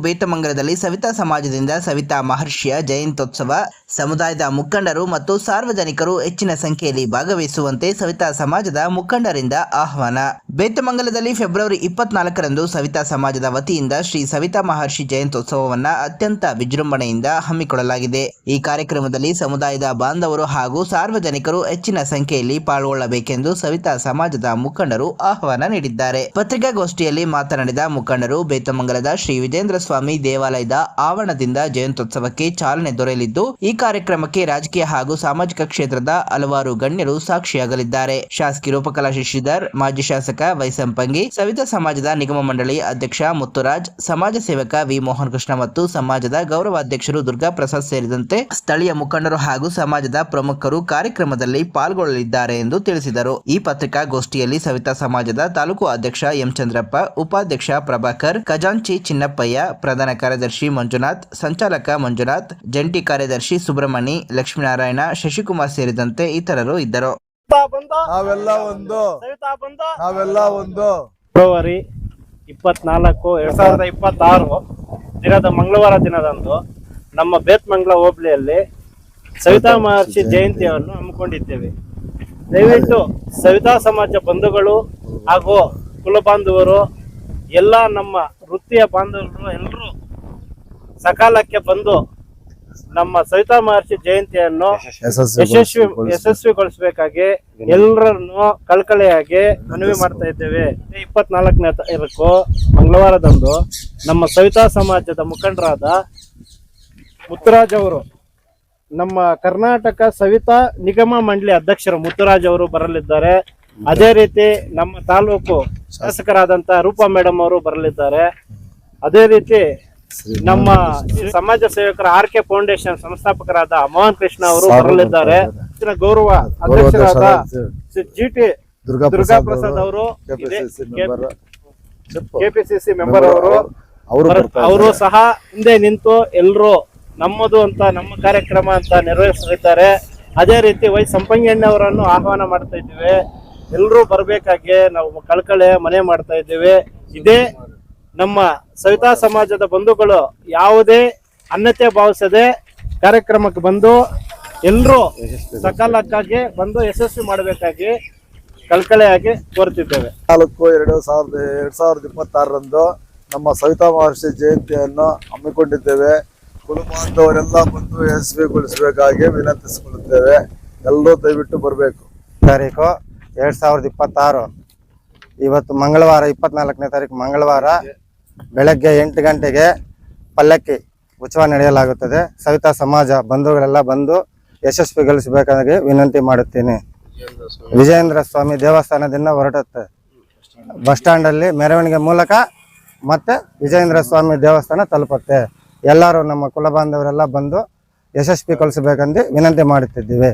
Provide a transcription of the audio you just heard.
ಬೇತಮಂಗಲದಲ್ಲಿ ಸವಿತಾ ಸಮಾಜದಿಂದ ಸವಿತಾ ಮಹರ್ಷಿಯ ಜಯಂತ್ಯೋತ್ಸವ ಸಮುದಾಯದ ಮುಖಂಡರು ಮತ್ತು ಸಾರ್ವಜನಿಕರು ಹೆಚ್ಚಿನ ಸಂಖ್ಯೆಯಲ್ಲಿ ಭಾಗವಹಿಸುವಂತೆ ಸವಿತಾ ಸಮಾಜದ ಮುಖಂಡರಿಂದ ಆಹ್ವಾನ. ಬೇತಮಂಗಲದಲ್ಲಿ ಫೆಬ್ರವರಿ 24ರಂದು ಸವಿತಾ ಸಮಾಜದ ವತಿಯಿಂದ ಶ್ರೀ ಸವಿತಾ ಮಹರ್ಷಿ ಜಯಂತ್ಯೋತ್ಸವವನ್ನು ಅತ್ಯಂತ ವಿಜೃಂಭಣೆಯಿಂದ ಹಮ್ಮಿಕೊಳ್ಳಲಾಗಿದೆ. ಈ ಕಾರ್ಯಕ್ರಮದಲ್ಲಿ ಸಮುದಾಯದ ಬಾಂಧವರು ಹಾಗೂ ಸಾರ್ವಜನಿಕರು ಹೆಚ್ಚಿನ ಸಂಖ್ಯೆಯಲ್ಲಿ ಪಾಲ್ಗೊಳ್ಳಬೇಕೆಂದು ಸವಿತಾ ಸಮಾಜದ ಮುಖಂಡರು ಆಹ್ವಾನ ನೀಡಿದ್ದಾರೆ. ಪತ್ರಿಕಾಗೋಷ್ಠಿಯಲ್ಲಿ ಮಾತನಾಡಿದ ಮುಖಂಡರು, ಬೇತಮಂಗಲದ ಶ್ರೀ ವಿಜೇಂದ್ರ ಸ್ವಾಮಿ ದೇವಾಲಯದ ಆವರಣದಿಂದ ಜಯಂತ್ಯೋತ್ಸವಕ್ಕೆ ಚಾಲನೆ ದೊರೆಯಲಿದ್ದು, ಈ ಕಾರ್ಯಕ್ರಮಕ್ಕೆ ರಾಜಕೀಯ ಹಾಗೂ ಸಾಮಾಜಿಕ ಕ್ಷೇತ್ರದ ಹಲವಾರು ಗಣ್ಯರು ಸಾಕ್ಷಿಯಾಗಲಿದ್ದಾರೆ. ಶಾಸಕಿ ರೂಪಕಲಾ ಶಶಿಧರ್, ಮಾಜಿ ಶಾಸಕ ವೈಸಂಪಂಗಿ, ಸವಿತಾ ಸಮಾಜದ ನಿಗಮ ಮಂಡಳಿ ಅಧ್ಯಕ್ಷ ಮುತ್ತುರಾಜ್, ಸಮಾಜ ಸೇವಕ ವಿ ಮೋಹನ್ ಕೃಷ್ಣ ಮತ್ತು ಸಮಾಜದ ಗೌರವಾಧ್ಯಕ್ಷರು ದುರ್ಗಾ ಪ್ರಸಾದ್ ಸೇರಿದಂತೆ ಸ್ಥಳೀಯ ಮುಖಂಡರು ಹಾಗೂ ಸಮಾಜದ ಪ್ರಮುಖರು ಕಾರ್ಯಕ್ರಮದಲ್ಲಿ ಪಾಲ್ಗೊಳ್ಳಲಿದ್ದಾರೆ ಎಂದು ತಿಳಿಸಿದರು. ಈ ಪತ್ರಿಕಾಗೋಷ್ಠಿಯಲ್ಲಿ ಸವಿತಾ ಸಮಾಜದ ತಾಲೂಕು ಅಧ್ಯಕ್ಷ ಎಂ ಚಂದ್ರಪ್ಪ, ಉಪಾಧ್ಯಕ್ಷ ಪ್ರಭಾಕರ್, ಖಜಾಂಚಿ ಚಿನ್ನಪ್ಪಯ್ಯ, ಪ್ರಧಾನ ಕಾರ್ಯದರ್ಶಿ ಮಂಜುನಾಥ್, ಸಂಚಾಲಕ ಮಂಜುನಾಥ್, ಜಂಟಿ ಕಾರ್ಯದರ್ಶಿ ಸುಬ್ರಹ್ಮಣಿ, ಲಕ್ಷ್ಮೀನಾರಾಯಣ, ಶಶಿಕುಮಾರ್ ಸೇರಿದಂತೆ ಇತರರು ಇದ್ದರು. ಫೆಬ್ರವರಿ 24, 2026 ದಿನದ ಮಂಗಳವಾರ ದಿನದಂದು ನಮ್ಮ ಬೇತಮಂಗಲ ಹೋಬಳಿಯಲ್ಲಿ ಸವಿತಾ ಮಹರ್ಷಿ ಜಯಂತಿಯನ್ನು ಹಮ್ಮಿಕೊಂಡಿದ್ದೇವೆ. ದಯವಿಟ್ಟು ಸವಿತಾ ಸಮಾಜ ಬಂಧುಗಳು ಹಾಗೂ ಕುಲ ಬಾಂಧವರು ಎಲ್ಲ ನಮ್ಮ ವೃತ್ತಿಯ ಬಾಂಧವರು ಎಲ್ಲರೂ ಸಕಾಲಕ್ಕೆ ಬಂದು ನಮ್ಮ ಸವಿತಾ ಮಹರ್ಷಿ ಜಯಂತಿಯನ್ನು ಯಶಸ್ವಿಗೊಳಿಸಬೇಕಾಗಿ ಎಲ್ಲರನ್ನು ಕಳಕಳಿಯಾಗಿ ಮನವಿ ಮಾಡ್ತಾ ಇದ್ದೇವೆ. 24ನೇ ತಾರೀಕು ಮಂಗಳವಾರದಂದು ನಮ್ಮ ಸವಿತಾ ಸಮಾಜದ ಮುಖಂಡರಾದ ಮುತ್ತುರಾಜ್ ಅವರು, ನಮ್ಮ ಕರ್ನಾಟಕ ಸವಿತಾ ನಿಗಮ ಮಂಡಳಿ ಅಧ್ಯಕ್ಷರು ಮುತ್ತುರಾಜ್ ಅವರು ಬರಲಿದ್ದಾರೆ. ಅದೇ ರೀತಿ ನಮ್ಮ ತಾಲೂಕು ಶಾಸಕರಾದಂತ ರೂಪಾ ಮೇಡಮ್ ಅವರು ಬರಲಿದ್ದಾರೆ. ಅದೇ ರೀತಿ ನಮ್ಮ ಸಮಾಜ ಸೇವಕರ RK ಫೌಂಡೇಶನ್ ಸಂಸ್ಥಾಪಕರಾದ ಮೋಹನ್ ಕೃಷ್ಣ ಅವರು ಬರಲಿದ್ದಾರೆ. ಗೌರವ ಅಧ್ಯಕ್ಷರಾದ GT ದುರ್ಗಾ ಪ್ರಸಾದ್ ಅವರು, KPCC ಮೆಂಬರ್ ಅವರು ಸಹ ಹಿಂದೆ ನಿಂತು ಎಲ್ಲರೂ ನಮ್ಮದು ಅಂತ ನಮ್ಮ ಕಾರ್ಯಕ್ರಮ ಅಂತ ನಿರ್ವಹಿಸಲಿದ್ದಾರೆ. ಅದೇ ರೀತಿ ವೈ ಸಂಪಂಗಣ್ಣ ಅವರನ್ನು ಆಹ್ವಾನ ಮಾಡ್ತಾ ಇದ್ದೀವಿ. ಎಲ್ಲರೂ ಬರಬೇಕಾಗಿ ನಾವು ಕಳಕಳೆ ಮನೆ ಮಾಡ್ತಾ ಇದ್ದೇವೆ. ಇದೇ ನಮ್ಮ ಸವಿತಾ ಸಮಾಜದ ಬಂಧುಗಳು ಯಾವುದೇ ಅನ್ಯತೆ ಭಾವಿಸದೆ ಕಾರ್ಯಕ್ರಮಕ್ಕೆ ಬಂದು ಎಲ್ಲರೂ ಸಕಾಲಕ್ಕಾಗಿ ಬಂದು ಯಶಸ್ವಿ ಮಾಡಬೇಕಾಗಿ ಕಳಕಳೆಯಾಗಿ ಕೋರುತ್ತಿದ್ದೇವೆ. 4/2026ರಂದು ನಮ್ಮ ಸವಿತಾ ಮಹರ್ಷಿ ಜಯಂತಿಯನ್ನು ಹಮ್ಮಿಕೊಂಡಿದ್ದೇವೆ. ಕುಲ ಬಾಂಧವರೆಲ್ಲ ಬಂದು ಯಶಸ್ವಿಗೊಳಿಸಬೇಕಾಗಿ ವಿನಂತಿಸಿಕೊಳ್ಳುತ್ತೇವೆ. ಎಲ್ಲರೂ ದಯವಿಟ್ಟು ಬರಬೇಕು. ತಾರೀಕು 2026 ಇವತ್ತು ಮಂಗಳವಾರ, 24ನೇ ತಾರೀಕು ಮಂಗಳವಾರ ಬೆಳಗ್ಗೆ 8 ಗಂಟೆಗೆ ಪಲ್ಲಕ್ಕಿ ಉತ್ಸವ ನಡೆಯಲಾಗುತ್ತದೆ. ಸವಿತಾ ಸಮಾಜ ಬಂಧುಗಳೆಲ್ಲ ಬಂದು ಯಶಸ್ವಿಗೊಳಿಸಬೇಕಾಗಿ ವಿನಂತಿ ಮಾಡುತ್ತೇನೆ. ವಿಜೇಂದ್ರ ಸ್ವಾಮಿ ದೇವಸ್ಥಾನದಿಂದ ಹೊರಟುತ್ತೆ, ಬಸ್ ಸ್ಟ್ಯಾಂಡಲ್ಲಿ ಮೆರವಣಿಗೆ ಮೂಲಕ ಮತ್ತೆ ವಿಜೇಂದ್ರ ಸ್ವಾಮಿ ದೇವಸ್ಥಾನ ತಲುಪುತ್ತೆ. ಎಲ್ಲರೂ ನಮ್ಮ ಕುಲ ಬಾಂಧವರೆಲ್ಲ ಬಂದು ಯಶಸ್ವಿಗೊಳಿಸಬೇಕೆಂದು ವಿನಂತಿ ಮಾಡುತ್ತಿದ್ದೇವೆ.